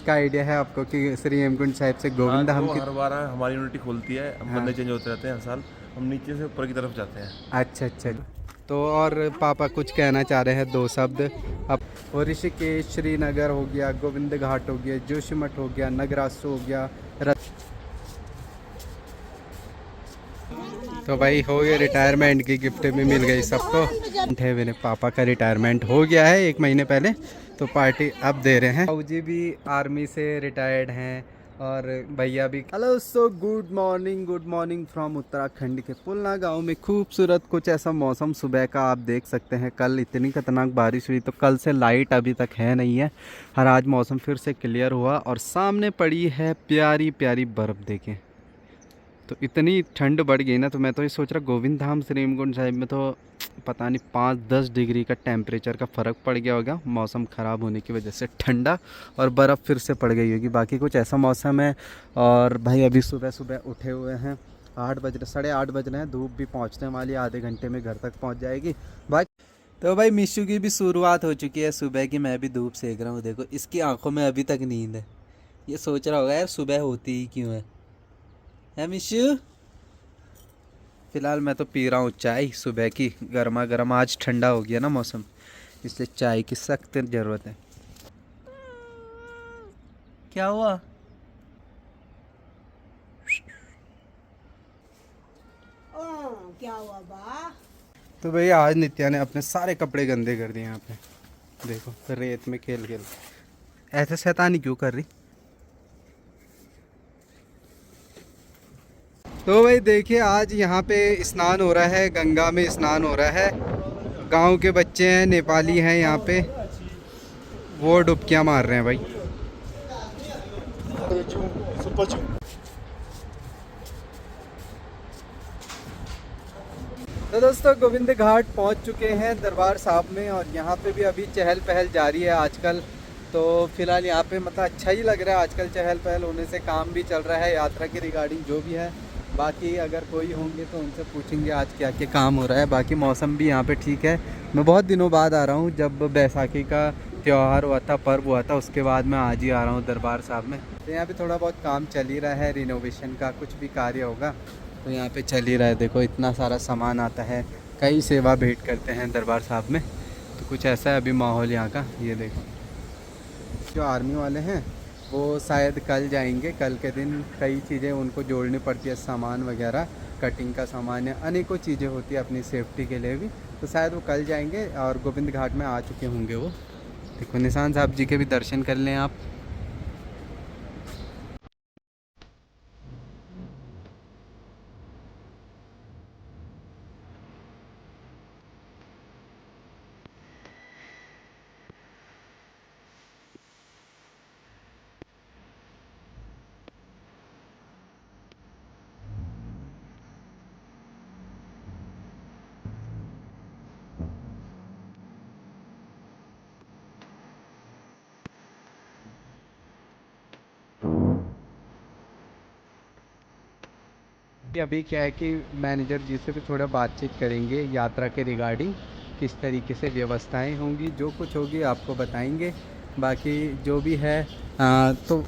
का आइडिया है आपको कि श्री हेमकुंड साहिब से गोविंद धाम तो की? हर बार हमारी यूनिटी खोलती है, हम हाँ। बंदे चेंज होते रहते हैं हर साल। हम नीचे से ऊपर की तरफ जाते हैं। अच्छा अच्छा। तो और पापा कुछ कहना चाह रहे हैं, 2 शब्द अब? और ऋषिकेश, श्रीनगर हो गया, गोविंद घाट हो गया, जोशीमठ हो गया, नगरासो हो गया, तो भाई हो गया रिटायरमेंट की गिफ्ट भी मिल गई सबको। है मेरे पापा का रिटायरमेंट हो गया है 1 महीने पहले, तो पार्टी अब दे रहे हैं। बाबू जी भी आर्मी से रिटायर्ड हैं और भैया भी। Hello, so good morning from Uttarakhand के पुलना गांव में। खूबसूरत कुछ ऐसा मौसम सुबह का आप देख सकते हैं। कल इतनी खतरनाक बारिश हुई तो कल से लाइट अभी तक है नहीं है, और आज मौसम फिर से क्लियर हुआ और सामने पड़ी है प्यारी प्यारी बर्फ़। देखें तो इतनी ठंड बढ़ गई ना, तो मैं तो ये सोच रहा गोविंद धाम श्री हेमकुंड साहिब में तो पता नहीं 5-10 डिग्री का टेम्परेचर का फ़र्क पड़ गया होगा, मौसम ख़राब होने की वजह से ठंडा, और बर्फ़ फिर से पड़ गई होगी। बाकी कुछ ऐसा मौसम है। और भाई अभी सुबह सुबह उठे हुए हैं, 8 बज रहे हैं। धूप भी पहुंचने वाली है, आधे घंटे में घर तक पहुंच जाएगी। भाई तो भाई मिशू की भी शुरुआत हो चुकी है सुबह की। मैं भी धूप सेक रहा हूँ, देखो इसकी आंखों में अभी तक नींद है। ये सोच रहा होगा यार सुबह होती ही क्यों है मिशू? फिलहाल मैं तो पी रहा हूँ चाय सुबह की, गर्मा गर्म। आज ठंडा हो गया ना मौसम, इसलिए चाय की सख्त ज़रूरत है। क्या हुआ? क्या हुआ बा? तो भैया आज नित्या ने अपने सारे कपड़े गंदे कर दिए यहाँ पे। देखो रेत में खेल खेल ऐसे शैतानी क्यों कर रही? तो भाई देखिए आज यहाँ पे स्नान हो रहा है, गंगा में स्नान हो रहा है। गांव के बच्चे हैं, नेपाली हैं यहाँ पे, वो डुबकियाँ मार रहे हैं भाई। तो दोस्तों गोविंद घाट पहुँच चुके हैं दरबार साहब में, और यहाँ पे भी अभी चहल पहल जारी है आजकल। तो फिलहाल यहाँ पे मतलब अच्छा ही लग रहा है आजकल, चहल पहल होने से काम भी चल रहा है यात्रा के रिगार्डिंग जो भी है। बाकी अगर कोई होंगे तो उनसे पूछेंगे आज क्या क्या काम हो रहा है। बाकी मौसम भी यहाँ पे ठीक है। मैं बहुत दिनों बाद आ रहा हूँ, जब बैसाखी का त्यौहार हुआ था, पर्व हुआ था, उसके बाद मैं आज ही आ रहा हूँ दरबार साहब में। तो यहाँ पे थोड़ा बहुत काम चल ही रहा है, रिनोवेशन का कुछ भी कार्य होगा तो यहाँ पे चल ही रहा है। देखो इतना सारा सामान आता है, कई सेवा भेंट करते हैं दरबार साहब में, तो कुछ ऐसा है अभी माहौल यहाँ का। ये देखो जो आर्मी वाले हैं वो शायद कल जाएंगे। कल के दिन कई चीज़ें उनको जोड़नी पड़ती है, सामान वगैरह, कटिंग का सामान या अनेकों चीज़ें होती है अपनी सेफ्टी के लिए भी, तो शायद वो कल जाएंगे। और गोविंद घाट में आ चुके होंगे वो। देखो निशान साहब जी के भी दर्शन कर लें आप। अभी क्या है कि मैनेजर जी से भी थोड़ा बातचीत करेंगे यात्रा के रिगार्डिंग, किस तरीके से व्यवस्थाएं होंगी, जो कुछ होगी आपको बताएंगे। बाकी जो भी है तो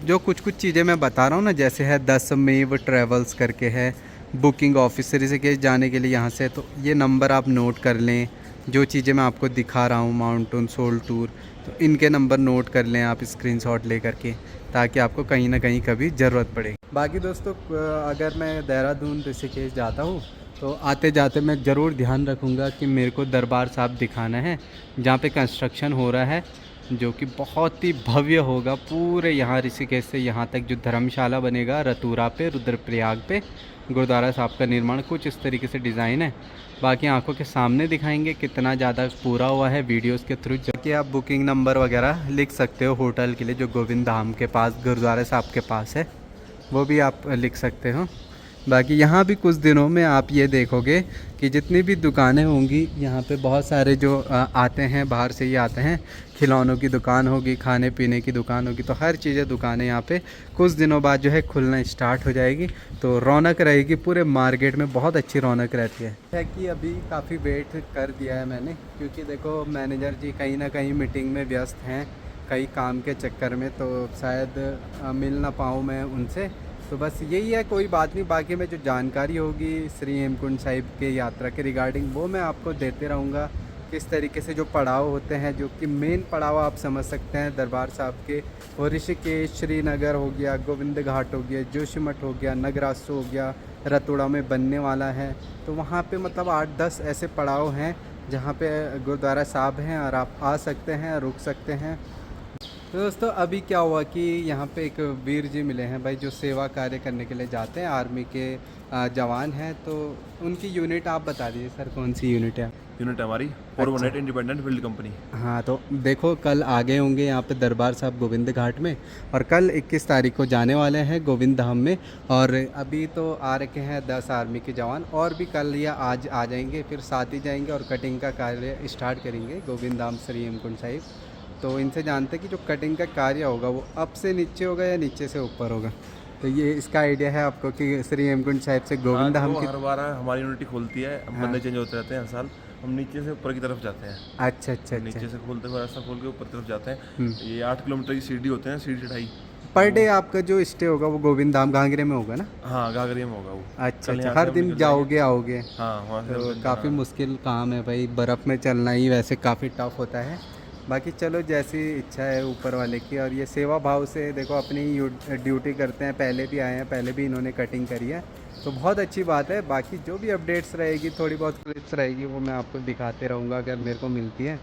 जो कुछ कुछ चीज़ें मैं बता रहा हूँ ना, जैसे है 10 मेव ट्रेवल्स करके है, बुकिंग ऑफिसर से के जाने के लिए यहाँ से, तो ये नंबर आप नोट कर लें। जो चीज़ें मैं आपको दिखा रहा हूँ, माउंटेन सोल टूर, तो इनके नंबर नोट कर लें आप स्क्रीनशॉट ले करके, ताकि आपको कहीं ना कहीं कभी ज़रूरत पड़े। बाकी दोस्तों अगर मैं देहरादून ऋषिकेश जाता हूँ तो आते जाते मैं ज़रूर ध्यान रखूँगा कि मेरे को दरबार साहब दिखाना है, जहाँ पे कंस्ट्रक्शन हो रहा है, जो कि बहुत ही भव्य होगा। पूरे यहाँ ऋषिकेश से यहाँ तक जो धर्मशाला बनेगा रतूरा पे, रुद्रप्रयाग पे, गुरुद्वारा साहब का निर्माण कुछ इस तरीके से डिज़ाइन है। बाकी आंखों के सामने दिखाएंगे कितना ज़्यादा पूरा हुआ है वीडियोस के थ्रू, जो कि आप बुकिंग नंबर वगैरह लिख सकते हो होटल के लिए, जो गोविंद धाम के पास गुरुद्वारा साहब के पास है, वो भी आप लिख सकते हो। बाकी यहाँ भी कुछ दिनों में आप ये देखोगे कि जितनी भी दुकानें होंगी यहाँ पे, बहुत सारे जो आते हैं बाहर से ही आते हैं, खिलौनों की दुकान होगी, खाने पीने की दुकान होगी, तो हर चीज़ें दुकानें यहाँ पे कुछ दिनों बाद जो है खुलना स्टार्ट हो जाएगी। तो रौनक रहेगी पूरे मार्केट में, बहुत अच्छी रौनक रहती है कि अभी काफ़ी वेट कर दिया है मैंने, क्योंकि देखो मैनेजर जी कहीं ना कहीं मीटिंग में व्यस्त हैं, कई काम के चक्कर में, तो शायद मिल ना पाऊँ मैं उनसे। तो बस यही है, कोई बात नहीं। बाकी मैं जो जानकारी होगी श्री हेमकुंड साहिब के यात्रा के रिगार्डिंग वो मैं आपको देते रहूँगा। किस तरीके से जो पड़ाव होते हैं, जो कि मेन पड़ाव आप समझ सकते हैं दरबार साहब के, और ऋषिकेश, श्रीनगर हो गया, गोविंद घाट हो गया, जोशीमठ हो गया, नगरासो हो गया, रतुड़ा में बनने वाला है। तो वहाँ पे मतलब 8-10 ऐसे पड़ाव हैं जहाँ पे गुरुद्वारा साहब हैं और आप आ सकते हैं, रुक सकते हैं। तो दोस्तों अभी क्या हुआ कि यहाँ पे एक वीर जी मिले हैं भाई, जो सेवा कार्य करने के लिए जाते हैं, आर्मी के जवान हैं। तो उनकी यूनिट आप बता दीजिए सर, कौन सी यूनिट है? यूनिट हमारी 418 इंडिपेंडेंट फील्ड कंपनी। हाँ, तो देखो कल आ गए होंगे यहाँ पे दरबार साहब गोविंद घाट में, और कल 21 तारीख को जाने वाले हैं गोविंद धाम में। और अभी तो आ रखे हैं 10 आर्मी के जवान, और भी कल या आज आ जाएंगे, फिर साथ ही जाएंगे और कटिंग का कार्य स्टार्ट करेंगे गोविंद धाम श्री हेमकुंड साहिब। तो इनसे जानते हैं कि जो कटिंग का कार्य होगा वो अब से नीचे होगा या नीचे से ऊपर होगा। तो ये इसका आइडिया है आपको कि श्री हेमकुंड साहिब से गोविंद धाम की? हर बार हमारी यूनिटी खोलती है, हम हाँ। बंदे चेंज होते रहते हैं हर साल। हम नीचे से ऊपर की तरफ जाते हैं। अच्छा अच्छा अच्छा। नीचे से खोलते हुए रास्ता खोल के ऊपर की तरफ जाते हैं। हम्म। ये 8 किलोमीटर की सीढ़ी होते हैं, सीढ़ी चढ़ाई। पर डे आपका जो स्टे होगा वो गोविंद धाम घाघरे में होगा ना? हाँ, घाघरिया में होगा वो। अच्छा कल अच्छा, यहाँ से हर हम दिन निकल जाओगे आओगे? हाँ, वहाँ से तो हम काफ़ी मुश्किल काम है भाई, बर्फ़ में चलना ही वैसे काफ़ी टफ होता है। बाकी चलो जैसी इच्छा है ऊपर वाले की। और ये सेवा भाव से देखो अपनी ड्यूटी करते हैं, पहले भी आए हैं, पहले भी इन्होंने कटिंग करी है, तो बहुत अच्छी बात है। बाकी जो भी अपडेट्स रहेगी, थोड़ी बहुत क्लिप्स रहेगी, वो मैं आपको दिखाते रहूँगा अगर मेरे को मिलती है।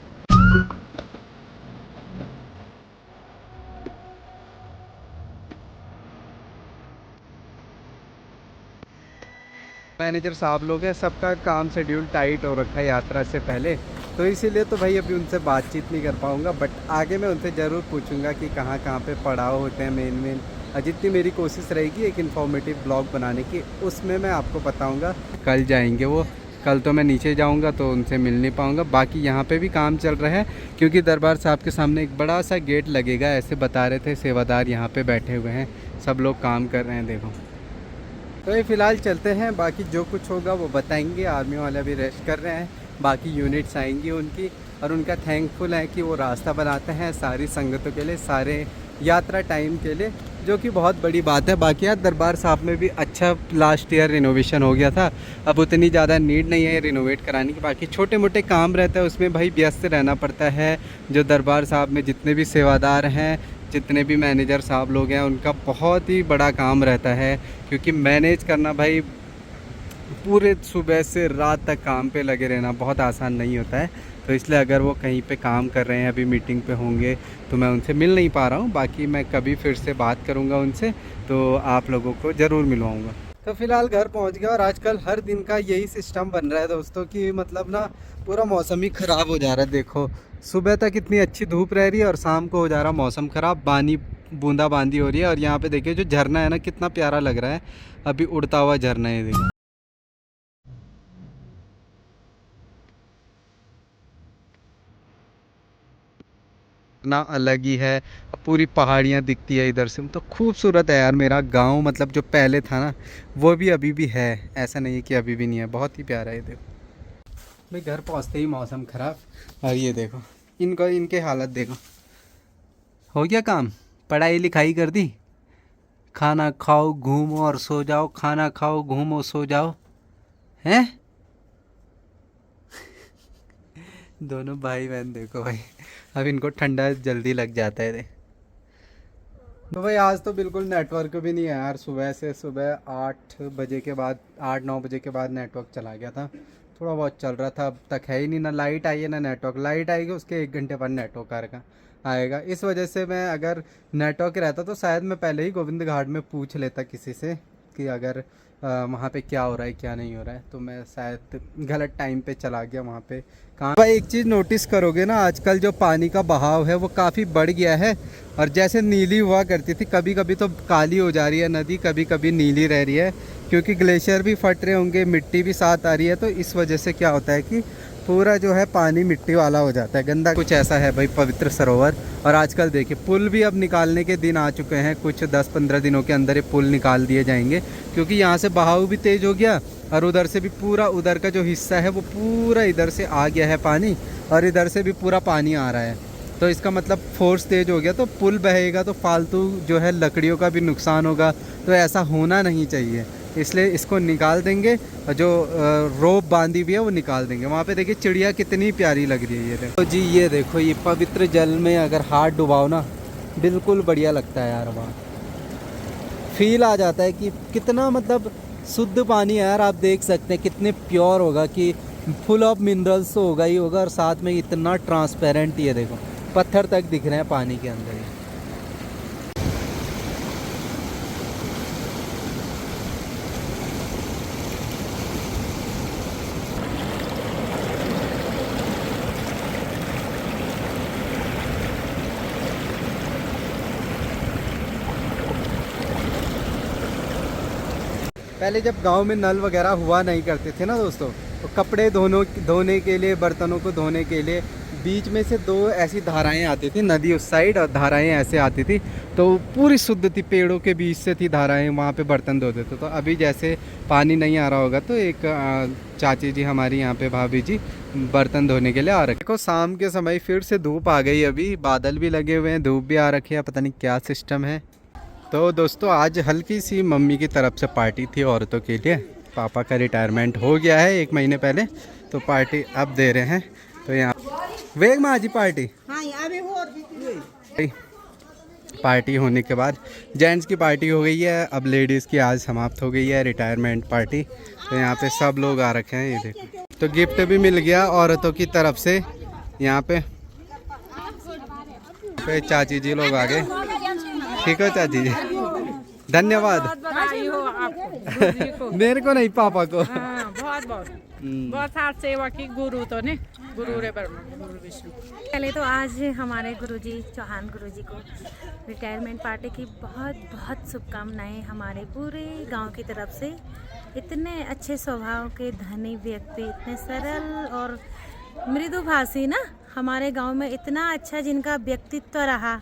मैनेजर साहब लोग हैं, सबका काम शेड्यूल टाइट हो रखा है यात्रा से पहले, तो इसीलिए तो भाई अभी उनसे बातचीत नहीं कर पाऊँगा। बट आगे मैं उनसे ज़रूर पूछूंगा कि कहाँ कहाँ पे पड़ाव होते हैं मेन। और जितनी मेरी कोशिश रहेगी एक इन्फॉर्मेटिव ब्लॉग बनाने की, उसमें मैं आपको बताऊँगा। कल जाएंगे वो, कल तो मैं नीचे जाऊँगा तो उनसे मिल नहीं पाऊँगा। बाकी यहाँ पे भी काम चल रहा है, क्योंकि दरबार साहब के सामने एक बड़ा सा गेट लगेगा, ऐसे बता रहे थे सेवादार यहाँ पे बैठे हुए हैं, सब लोग काम कर रहे हैं देखो। तो ये फ़िलहाल चलते हैं, बाकी जो कुछ होगा वो बताएंगे। आर्मी वाले अभी रेस्ट कर रहे हैं, बाकी यूनिट्स आएंगी उनकी, और उनका थैंकफुल है कि वो रास्ता बनाते हैं सारी संगतों के लिए, सारे यात्रा टाइम के लिए, जो कि बहुत बड़ी बात है। बाकी यार दरबार साहब में भी अच्छा लास्ट ईयर रिनोवेशन हो गया था, अब उतनी ज़्यादा नीड नहीं है रिनोवेट कराने की। बाकी छोटे मोटे काम रहता है उसमें भाई व्यस्त रहना पड़ता है। जो दरबार साहब में जितने भी सेवादार हैं, जितने भी मैनेजर साहब लोग हैं, उनका बहुत ही बड़ा काम रहता है, क्योंकि मैनेज करना भाई पूरे सुबह से रात तक काम पे लगे रहना बहुत आसान नहीं होता है। तो इसलिए अगर वो कहीं पे काम कर रहे हैं, अभी मीटिंग पे होंगे, तो मैं उनसे मिल नहीं पा रहा हूँ। बाकी मैं कभी फिर से बात करूँगा उनसे, तो आप लोगों को ज़रूर मिलवाऊँगा। तो फिलहाल घर पहुँच गया, और आजकल हर दिन का यही सिस्टम बन रहा है दोस्तों कि मतलब ना पूरा मौसम ही ख़राब हो जा रहा है। देखो सुबह तक इतनी अच्छी धूप रह रही है और शाम को हो जा रहा मौसम ख़राब, बूंदाबांदी हो रही है। और यहाँ पे देखिए जो झरना है ना, कितना प्यारा लग रहा है, अभी उड़ता हुआ झरना है देखो। ना अलग ही है, पूरी पहाड़ियाँ दिखती है इधर से, तो खूबसूरत है यार मेरा गांव। मतलब जो पहले था ना वो भी अभी भी है, ऐसा नहीं है कि अभी भी नहीं है, बहुत ही प्यारा है। देखो भाई घर पहुँचते ही मौसम ख़राब, और ये देखो इनके हालत देखो। हो गया काम, पढ़ाई लिखाई कर दी, खाना खाओ घूमो और सो जाओ, खाना खाओ घूमो सो जाओ, हैं? दोनों भाई बहन देखो भाई, अब इनको ठंडा जल्दी लग जाता है। तो भाई आज तो बिल्कुल नेटवर्क भी नहीं है यार, सुबह 8 बजे के बाद, 8-9 बजे के बाद नेटवर्क चला गया था। थोड़ा बहुत चल रहा था, अब तक है ही नहीं, ना लाइट आई है ना नेटवर्क। लाइट आएगी उसके 1 घंटे बाद नेटवर्क आएगा। इस वजह से मैं, अगर नेटवर्क रहता तो शायद मैं पहले ही गोविंद घाट में पूछ लेता किसी से कि अगर वहाँ पे क्या हो रहा है क्या नहीं हो रहा है। तो मैं शायद गलत टाइम पे चला गया वहाँ पे कहाँ। भाई एक चीज़ नोटिस करोगे ना, आजकल जो पानी का बहाव है वो काफ़ी बढ़ गया है, और जैसे नीली हुआ करती थी, कभी कभी तो काली हो जा रही है नदी, कभी कभी नीली रह रही है, क्योंकि ग्लेशियर भी फट रहे होंगे, मिट्टी भी साथ आ रही है। तो इस वजह से क्या होता है कि पूरा जो है पानी मिट्टी वाला हो जाता है, गंदा कुछ ऐसा है भाई पवित्र सरोवर। और आजकल देखिए पुल भी अब निकालने के दिन आ चुके हैं, कुछ 10-15 दिनों के अंदर ये पुल निकाल दिए जाएंगे, क्योंकि यहाँ से बहाव भी तेज़ हो गया, और उधर से भी पूरा, उधर का जो हिस्सा है वो पूरा इधर से आ गया है पानी, और इधर से भी पूरा पानी आ रहा है। तो इसका मतलब फोर्स तेज हो गया तो पुल बहेगा तो फालतू जो है लकड़ियों का भी नुकसान होगा, तो ऐसा होना नहीं चाहिए। इसलिए इसको निकाल देंगे और जो रोप बांधी हुई है वो निकाल देंगे। वहाँ पे देखिए चिड़िया कितनी प्यारी लग रही है, ये देखो जी, ये देखो ये पवित्र जल में अगर हाथ डुबाओ ना, बिल्कुल बढ़िया लगता है यार। वहाँ फील आ जाता है कि कितना मतलब शुद्ध पानी है यार। आप देख सकते हैं कितने प्योर होगा, कि फुल ऑफ मिनरल्स तो होगा ही होगा, और साथ में इतना ट्रांसपेरेंट, ये देखो पत्थर तक दिख रहे हैं पानी के अंदर ही। पहले जब गांव में नल वगैरह हुआ नहीं करते थे ना दोस्तों, तो कपड़े धोने के लिए, बर्तनों को धोने के लिए बीच में से दो ऐसी धाराएं आती थी, नदी उस साइड और धाराएं ऐसे आती थी, तो पूरी शुद्ध थी, पेड़ों के बीच से थी धाराएं, वहाँ पे बर्तन धोते थे। तो अभी जैसे पानी नहीं आ रहा होगा तो एक चाची जी हमारी यहाँ पे, भाभी जी, बर्तन धोने के लिए आ रखे। देखो शाम के समय फिर से धूप आ गई, अभी बादल भी लगे हुए हैं, धूप भी आ रखी है, पता नहीं क्या सिस्टम है। तो दोस्तों आज हल्की सी मम्मी की तरफ से पार्टी थी औरतों के लिए। पापा का रिटायरमेंट हो गया है 1 महीने पहले, तो पार्टी अब दे रहे हैं। तो यहाँ वेग में आज ही पार्टी, हाँ यहाँ भी हो रही थी। पार्टी होने के बाद जेंट्स की पार्टी हो गई है, अब लेडीज़ की आज समाप्त हो गई है रिटायरमेंट पार्टी। तो यहाँ पे सब लोग आ रखे हैं, ये देखो। तो गिफ्ट भी मिल गया औरतों की तरफ से। यहाँ पे चाची जी लोग आ गए। ठीक हो चाची जी, धन्यवाद। बधाई हो आपको मेरे को नहीं, पापा को। हाँ, बहुत बहुत बहुत साथ सेवा की। गुरु तो ने गुरु रे ब्रह्मा गुरु विष्णु। पहले तो आज हमारे गुरुजी चौहान गुरुजी को रिटायरमेंट पार्टी की बहुत बहुत शुभकामनाएं हमारे पूरे गांव की तरफ से। इतने अच्छे स्वभाव के धनी व्यक्ति, इतने सरल और मृदुभाषी ना, हमारे गांव में इतना अच्छा जिनका व्यक्तित्व रहा,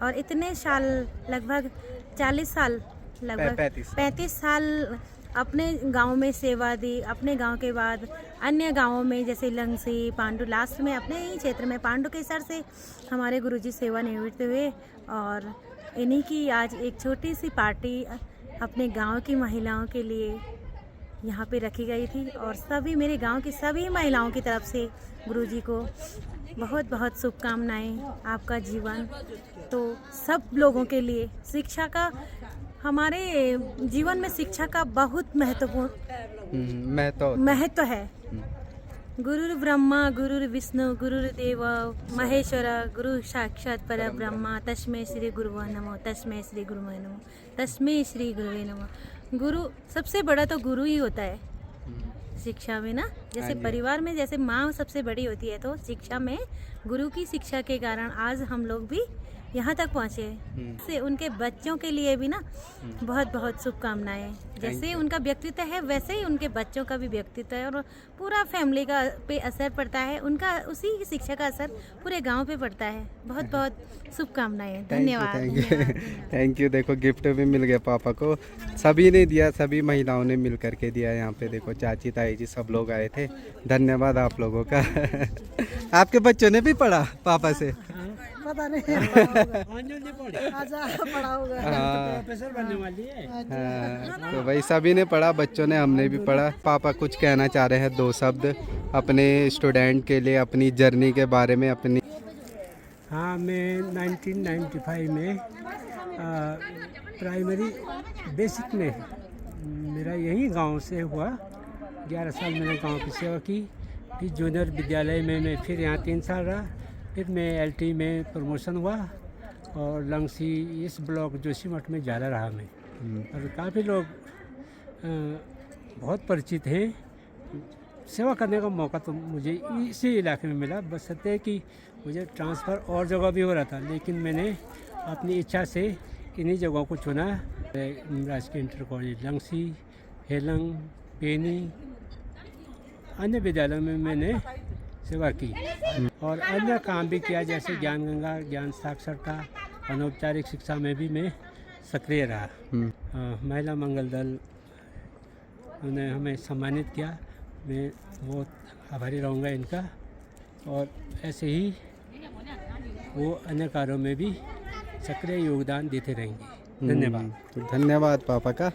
और इतने साल, लगभग 40 साल, लगभग 35 साल अपने गांव में सेवा दी। अपने गांव के बाद अन्य गांवों में जैसे लंगसी, पांडु, लास्ट में अपने ही क्षेत्र में पांडु के सर से हमारे गुरुजी सेवानिवृत्त हुए। और इन्हीं की आज एक छोटी सी पार्टी अपने गांव की महिलाओं के लिए यहाँ पे रखी गई थी, और सभी मेरे गांव की सभी महिलाओं की तरफ से गुरुजी को बहुत बहुत शुभकामनाएं। आपका जीवन तो सब लोगों के लिए शिक्षा का, हमारे जीवन में शिक्षा का बहुत महत्वपूर्ण महत्व है। गुरुर ब्रह्मा गुरुर विष्णु गुरुर्देव महेश्वर, गुरु साक्षात पर ब्रह्मा, तस्मै श्री गुरुवे नमो, तस्मै श्री गुरुवे नमो, तस्मै श्री गुरुवे नमो। गुरु सबसे बड़ा तो गुरु ही होता है शिक्षा में ना। जैसे परिवार में जैसे माँ सबसे बड़ी होती है, तो शिक्षा में गुरु की शिक्षा के कारण आज हम लोग भी यहाँ तक पहुँचे। से उनके बच्चों के लिए भी ना बहुत बहुत शुभकामनाएं। जैसे उनका व्यक्तित्व है वैसे ही उनके बच्चों का भी व्यक्तित्व है, और पूरा फैमिली का पे असर पड़ता है उनका, उसी की शिक्षा का असर पूरे गांव पे पड़ता है। बहुत बहुत शुभकामनाएं, धन्यवाद। Thank you. देखो गिफ्ट भी मिल गया पापा को, सभी ने दिया, सभी महिलाओं ने मिल करके दिया। यहाँ पे देखो चाची ताई जी सब लोग आए थे, धन्यवाद आप लोगों का। आपके बच्चों ने भी पढ़ा पापा से? पता नहीं पढ़ा होगा। प्रोफेसर बनने वाली है। हाँ, तो भाई सभी ने पढ़ा, बच्चों ने, हमने भी पढ़ा। पापा कुछ कहना चाह रहे हैं 2 शब्द अपने स्टूडेंट के लिए, अपनी जर्नी के बारे में अपनी। हाँ, मैं 1995 में प्राइमरी बेसिक में मेरा यही गांव से हुआ। 11 साल मैंने गांव की सेवा की। फिर जूनियर विद्यालय में मैं फिर यहाँ 3 साल रहा। फिर मैं एलटी में प्रमोशन हुआ, और लंगसी इस ब्लॉक जोशीमठ में ज़्यादा रहा मैं। और काफ़ी लोग बहुत परिचित हैं। सेवा करने का मौका तो मुझे इसी इलाके में मिला, बशर्ते कि मुझे ट्रांसफ़र और जगह भी हो रहा था, लेकिन मैंने अपनी इच्छा से इन्हीं जगहों को चुना। राजकीय इंटर कॉलेज लंगसी, हेलंग, पेनी, अन्य विद्यालयों में मैंने सेवा की, और अन्य काम भी किया, जैसे ज्ञान गंगा, ज्ञान साक्षरता, अनौपचारिक शिक्षा में भी मैं सक्रिय रहा। महिला मंगल दल उन्होंने हमें सम्मानित किया, मैं बहुत आभारी रहूँगा इनका। और ऐसे ही वो अन्य कार्यों में भी सक्रिय योगदान देते रहेंगे। धन्यवाद। तो धन्यवाद पापा का।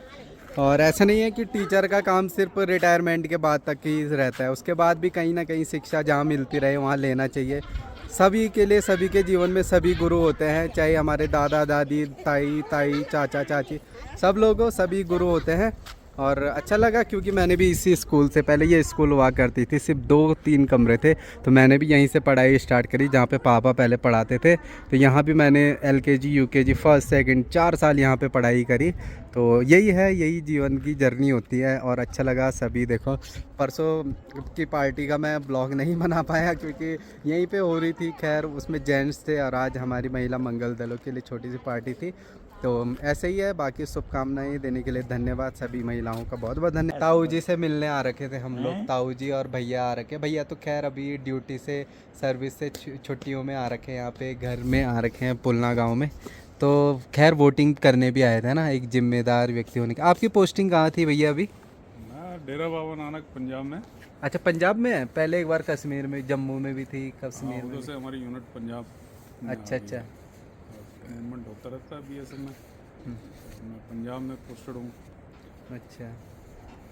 और ऐसा नहीं है कि टीचर का काम सिर्फ रिटायरमेंट के बाद तक ही रहता है, उसके बाद भी कहीं ना कहीं शिक्षा जहाँ मिलती रहे वहाँ लेना चाहिए। सभी के लिए, सभी के जीवन में सभी गुरु होते हैं, चाहे हमारे दादा दादी, ताई चाचा चाची, सब लोगों सभी गुरु होते हैं। और अच्छा लगा क्योंकि मैंने भी इसी स्कूल से, पहले ये स्कूल हुआ करती थी, सिर्फ 2-3 कमरे थे, तो मैंने भी यहीं से पढ़ाई स्टार्ट करी जहाँ पे पापा पहले पढ़ाते थे। तो यहाँ भी मैंने LKG UKG फर्स्ट सेकंड 4 साल यहाँ पे पढ़ाई करी। तो यही है, यही जीवन की जर्नी होती है। और अच्छा लगा सभी, देखो परसों की पार्टी का मैं ब्लॉग नहीं बना पाया क्योंकि यहीं पे हो रही थी, खैर उसमें जेंट्स थे और आज हमारी महिला मंगल दलों के लिए छोटी सी पार्टी थी। तो ऐसे ही है, बाकी शुभकामनाएं देने के लिए धन्यवाद सभी महिलाओं का, बहुत बहुत धन्यवाद। ताऊ जी से मिलने आ रखे थे हम लोग, ताऊ जी और भैया आ रखे। भैया तो खैर अभी ड्यूटी से, सर्विस से छुट्टियों में आ रखे हैं, यहाँ पे घर में आ रखे हैं पुलना गांव में। तो खैर वोटिंग करने भी आए थे ना, एक जिम्मेदार व्यक्ति होने के। आपकी पोस्टिंग कहाँ थी भैया अभी? डेरा बाबा नानक पंजाब में। अच्छा, पंजाब में है। पहले एक बार कश्मीर में, जम्मू में भी थी, कश्मीर में। उधर से हमारी यूनिट पंजाब में अच्छा आ गई अच्छा। है। मूवमेंट होता रहता है BSF में। मैं पंजाब में पोस्टेड हूँ। अच्छा,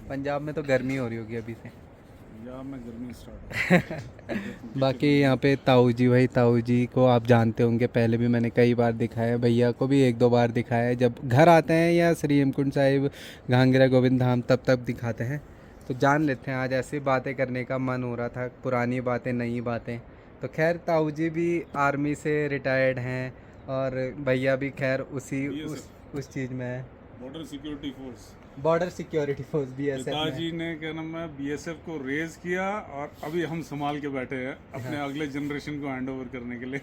पंजाब में तो गर्मी हो रही होगी अभी से। पंजाब में गर्मी स्टार्ट बाकी यहाँ पे ताऊ जी, भाई ताऊ जी को आप जानते होंगे, पहले भी मैंने कई बार दिखाया, भैया को भी 1-2 बार दिखाया है। जब घर आते हैं या श्री हेमकुंड साहिब, घांगरा गोविंद धाम, तब दिखाते हैं, तो जान लेते हैं। आज ऐसी बातें करने का मन हो रहा था, पुरानी बातें, नई बातें। तो खैर ताऊ जी भी आर्मी से रिटायर्ड हैं और भैया भी खैर उस चीज़ में है, border security force. Border security force BSF में। पिताजी ने क्या नाम है BSF को रेज किया और अभी हम संभाल के बैठे हैं अपने अगले जनरेशन को हैंड ओवर करने के लिए।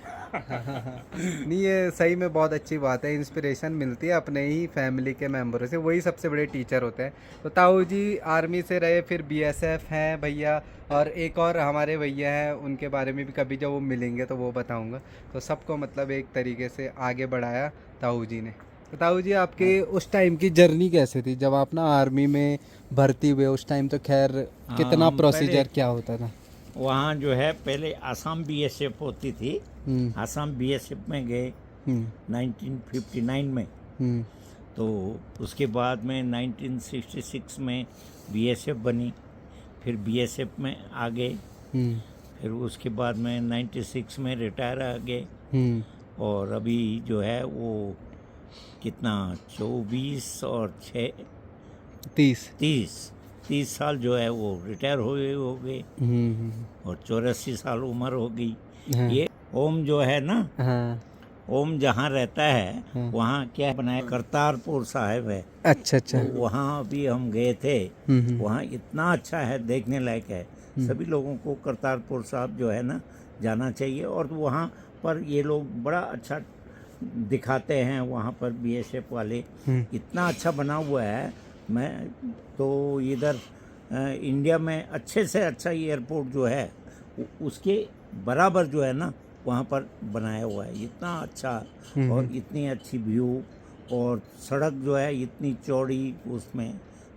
नहीं, ये सही में बहुत अच्छी बात है, इंस्पिरेशन मिलती है अपने ही फैमिली के मेंबरों से, वही सबसे बड़े टीचर होते हैं। तो ताऊ जी आर्मी से रहे, फिर BSF हैं भैया, और एक और हमारे भैया हैं, उनके बारे में भी कभी जब वो मिलेंगे तो वो बताऊंगा। तो सबको मतलब एक तरीके से आगे बढ़ाया ताऊ जी ने। तो ताऊ जी आपके उस टाइम की जर्नी कैसे थी जब आप ना आर्मी में भर्ती हुए? उस टाइम तो खैर कितना हम प्रोसीजर पहले- क्या होता था? वहाँ जो है पहले आसाम BSF होती थी। आसाम BSF में गए 1959 में। तो उसके बाद में 1966 में BSF बनी, फिर BSF में आ गए, फिर उसके बाद में 96 में रिटायर आ गए, और अभी जो है वो कितना 24 और 6 30 साल जो है वो रिटायर हो गए और 84 साल उम्र हो गई। हाँ। ये ओम जो है ना, हाँ। ओम जहाँ रहता है वहाँ क्या बनाया, करतारपुर साहिब है। अच्छा अच्छा। तो वहाँ भी हम गए थे। वहाँ इतना अच्छा है, देखने लायक है। सभी लोगों को करतारपुर साहिब जो है ना जाना चाहिए, और वहाँ पर ये लोग बड़ा अच्छा दिखाते हैं। वहाँ पर BSF वाले इतना अच्छा बना हुआ है। मैं तो इधर इंडिया में अच्छे से अच्छा एयरपोर्ट जो है उसके बराबर जो है ना वहाँ पर बनाया हुआ है। इतना अच्छा और इतनी अच्छी व्यू, और सड़क जो है इतनी चौड़ी उसमें,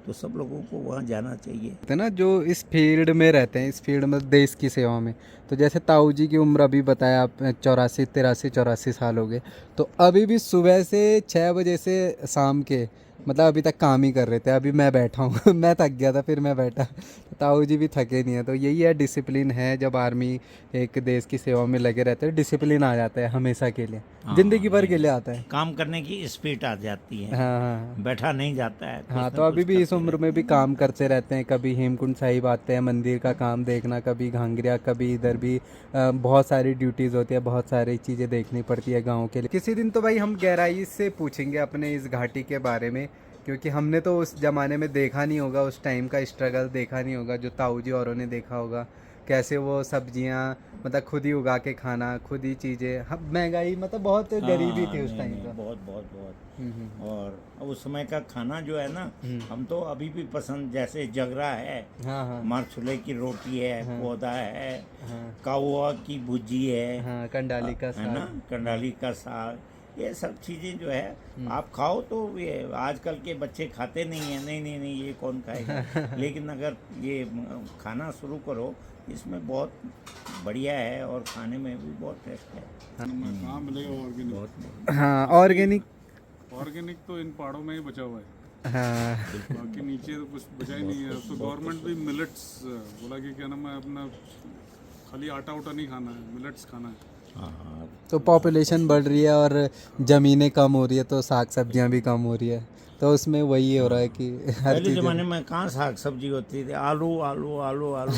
तो सब लोगों को वहाँ जाना चाहिए। है ना, जो इस फील्ड में रहते हैं, इस फील्ड में देश की सेवा में। तो जैसे ताऊ जी की उम्र अभी बताया आप 84 साल हो गए, तो अभी भी सुबह से 6 बजे से शाम के मतलब अभी तक काम ही कर रहे थे। अभी मैं बैठा हूँ मैं थक गया था, फिर मैं बैठा, तो ताऊ जी भी थके नहीं है। तो यही है, डिसिप्लिन है। जब आर्मी एक देश की सेवा में लगे रहते हैं, डिसिप्लिन आ जाता है हमेशा के लिए, जिंदगी भर के लिए आता है। काम करने की स्पीड आ जाती है। हाँ हाँ बैठा नहीं जाता है। हाँ। तो अभी भी इस उम्र में भी काम करते रहते हैं। कभी हेमकुंड साहिब आते हैं, मंदिर का काम देखना, कभी घांगरिया, कभी इधर भी बहुत सारी ड्यूटीज़ होती है, बहुत सारी चीज़ें देखनी पड़ती है गाँव के लिए। किसी दिन तो भाई हम गहराई से पूछेंगे अपने इस घाटी के बारे में, क्योंकि हमने तो उस ज़माने में देखा नहीं होगा, उस टाइम का स्ट्रगल देखा नहीं होगा जो ताऊ जी औरों ने देखा होगा। कैसे वो सब्जियां मतलब खुद ही उगा के खाना, खुद ही चीज़ें, महंगाई मतलब बहुत गरीबी थी उस टाइम का। बहुत। और उस समय का खाना जो है ना, हम तो अभी भी पसंद, जैसे जगरा है, हाँ हाँ मारछुले की रोटी है, हाँ। पौधा है, हाँ काउआ की भुजी है, हाँ, कंडाली का है ना, साग। कंडाली का साग, ये सब चीज़ें जो है आप खाओ तो ये आजकल के बच्चे खाते नहीं हैं, नहीं ये कौन खाएगा। लेकिन अगर ये खाना शुरू करो, इसमें बहुत बढ़िया है और खाने में भी बहुत टेस्ट है। कहाँ मिलेगा ऑर्गेनिक? बहुत हाँ ऑर्गेनिक। ऑर्गेनिक तो इन पहाड़ों में ही बचा हुआ है, हाँ बाकी नीचे तो कुछ बचा ही नहीं है। तो गवर्नमेंट भी मिलेट्स बोला कि क्या नाम है, अपना खाली आटा उटा नहीं खाना है, मिलेट्स खाना है। हाँ, तो पॉपुलेशन बढ़ रही है और ज़मीनें कम हो रही है, तो साग सब्जियां भी कम हो रही है, तो उसमें वही हो रहा है कि हर पहले चीज़। ज़माने में कहाँ साग सब्जी होती थी, आलू आलू आलू आलू।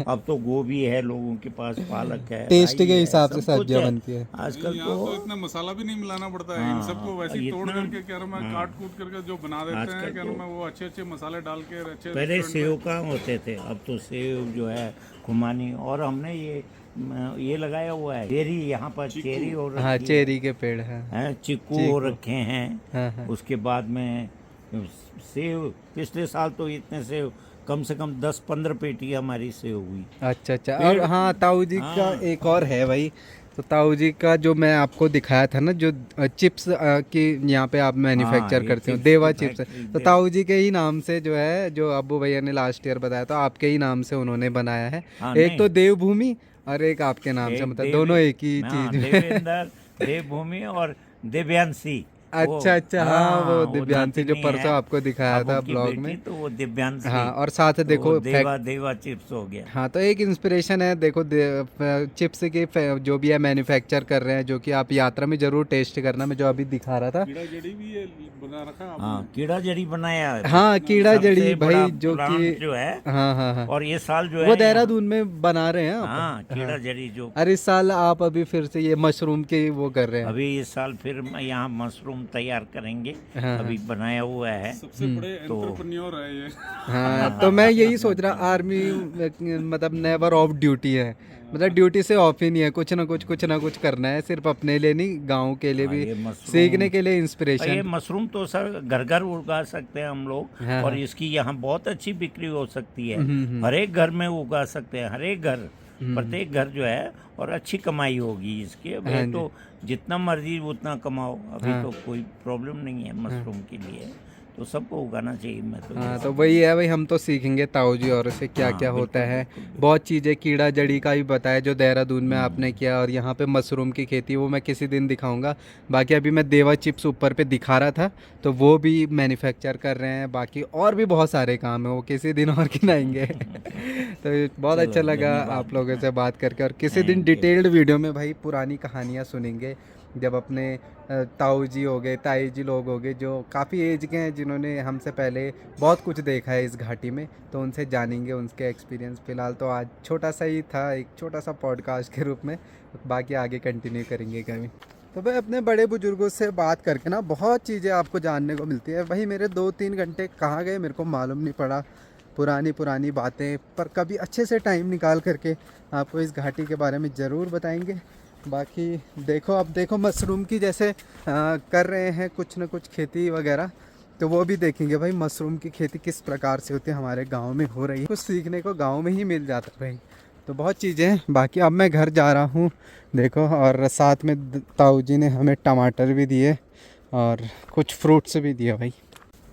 अब तो गोभी है लोगों के पास, पालक है, टेस्ट राई के है, हिसाब से सब कुछ सब्जियां है। बनती है। आजकल यहाँ तो तो इतना मसाला भी नहीं मिलाना पड़ता है, इन सबको वैसे ही तोड़ करके क्या नाम है, काट कूट करके जो बना देते हैं, क्या नाम है, वो अच्छे अच्छे मसाले डाल के अच्छे। पहले सेव कहाँ होते थे, अब तो सेव जो है खुमानी, और हमने ये लगाया हुआ है चेरी, यहाँ पर चेरी हो रखी हाँ है, चेरी के पेड़ हैं। हैं, चीकू हो रखे हैं। हाँ हाँ। उसके बाद में सेव, पिछले साल तो इतने सेव, कम से कम 10-15 पेटी हमारी सेव हुई। अच्छा अच्छा। और हाँ ताऊ जी का हाँ। एक और है भाई, तो ताऊ जी का जो मैं आपको दिखाया था ना, जो चिप्स की यहाँ पे आप मैन्युफैक्चर ये करते हो, चिप्स देवा की चिप्स, फैक्ट्री, तो ताऊ जी के ही नाम से जो है, जो अब्बू भैया ने लास्ट ईयर बताया था, आपके ही नाम से उन्होंने बनाया है। हाँ, एक नहीं। तो देवभूमि और एक आपके नाम से, एक मतलब दोनों एक ही हाँ, चीज में। देवेंद्र, देवभूमि और दिव्यांशी। अच्छा अच्छा। हाँ वो दिव्यांशी जो नातिनी परसों है। आपको दिखाया अब था उनकी ब्लॉग बेटी में। तो वो दिव्यांशी। हाँ और साथ तो देखो वो देवा चिप्स हो गया। हाँ तो एक इंस्पिरेशन है, देखो चिप्स की जो भी है मैन्युफैक्चर कर रहे हैं, जो कि आप यात्रा में जरूर टेस्ट करना, मैं जो अभी दिखा रहा था। कीड़ा जड़ी भी ये बना रखा है आपने? हाँ कीड़ा जड़ी बनाया है। हाँ कीड़ा सबसे जड़ी बड़ा भाई, जो कि plant जो है, हाँ हाँ हाँ, और ये साल जो है वो देहरादून में बना रहे हैं आप। हाँ कीड़ा जड़ी जो अरे इस साल आप अभी फिर से ये मशरूम के वो कर रहे हैं। अभी इस साल फिर यहाँ मशरूम तैयार करेंगे, हाँ, अभी बनाया हुआ है। सबसे बड़े एंटरप्रेन्योर है ये। हाँ तो मैं यही सोच रहा, आर्मी मतलब नेवर ऑफ ड्यूटी है, मतलब ड्यूटी से ऑफ ही नहीं है, कुछ ना कुछ करना है, सिर्फ अपने लिए नहीं, गांव के लिए भी, ये मशरूम- सीखने के लिए ये इंस्पिरेशन। मशरूम तो सर घर घर उगा सकते हैं हम लोग, हाँ, और हाँ। इसकी यहाँ बहुत अच्छी बिक्री हो सकती है। हर एक घर में उगा सकते हैं, हर एक घर, प्रत्येक घर जो है, और अच्छी कमाई होगी इसकी। अब हाँ ये जी। तो जितना मर्जी उतना कमाओ, अभी हाँ। तो कोई प्रॉब्लम नहीं है मशरूम के लिए, तो सबको उगाना चाहिए। मैं तो हाँ ये तो वही है भाई, हम तो सीखेंगे ताऊ जी और से क्या क्या हाँ, होता बिल्कुल, है। बिल्कुल। बहुत चीज़ें, कीड़ा जड़ी का भी बताया जो देहरादून में आपने किया, और यहाँ पे मशरूम की खेती, वो मैं किसी दिन दिखाऊंगा। बाकी अभी मैं देवा चिप्स ऊपर पे दिखा रहा था, तो वो भी मैन्युफैक्चर कर रहे हैं। बाकी और भी बहुत सारे काम है, वो किसी दिन और गिनाएंगे। तो बहुत अच्छा लगा आप लोगों से बात करके, और किसी दिन Thank you. डिटेल्ड वीडियो में भाई पुरानी कहानियाँ सुनेंगे, जब अपने ताऊ जी हो गए, ताई जी लोग हो गए, जो काफ़ी एज के हैं, जिन्होंने हमसे पहले बहुत कुछ देखा है इस घाटी में, तो उनसे जानेंगे उनके एक्सपीरियंस। फ़िलहाल तो आज छोटा सा ही था, एक छोटा सा पॉडकास्ट के रूप में, बाकी आगे कंटिन्यू करेंगे कभी। तो भाई अपने बड़े बुजुर्गों से बात करके ना बहुत चीज़ें आपको जानने को मिलती है। भाई मेरे 2-3 घंटे कहाँ गए मेरे को मालूम नहीं पड़ा, पुरानी बातें, पर कभी अच्छे से टाइम निकाल करके आपको इस घाटी के बारे में ज़रूर बताएंगे। बाकी देखो, अब देखो मशरूम की जैसे कर रहे हैं कुछ ना कुछ खेती वगैरह, तो वो भी देखेंगे भाई मशरूम की खेती किस प्रकार से होती है, हमारे गांव में हो रही है। कुछ सीखने को गांव में ही मिल जाता है भाई, तो बहुत चीज़ें हैं। बाकी अब मैं घर जा रहा हूँ देखो, और साथ में ताऊ जी ने हमें टमाटर भी दिए और कुछ फ्रूट्स भी दिए भाई।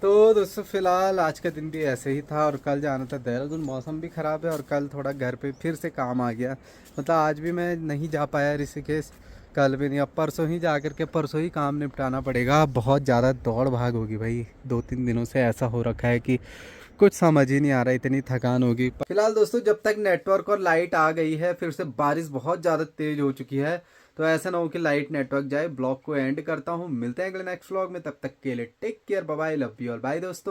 तो दोस्तों फ़िलहाल आज का दिन भी ऐसे ही था, और कल जाना था देहरादून। मौसम भी ख़राब है और कल थोड़ा घर पे फिर से काम आ गया, मतलब आज भी मैं नहीं जा पाया ऋषिकेश, कल भी नहीं, अब परसों ही जा कर के परसों ही काम निपटाना पड़ेगा। बहुत ज़्यादा दौड़ भाग होगी भाई, 2-3 दिनों से ऐसा हो रखा है कि कुछ समझ ही नहीं आ रहा, इतनी थकान होगी। फिलहाल दोस्तों जब तक नेटवर्क और लाइट आ गई है, फिर से बारिश बहुत ज़्यादा तेज़ हो चुकी है, तो ऐसा ना हो कि लाइट नेटवर्क जाए। ब्लॉग को एंड करता हूँ, मिलते हैं अगले नेक्स्ट व्लॉग में, तब तक के लिए take care, bye bye, love you और बाय दोस्तों।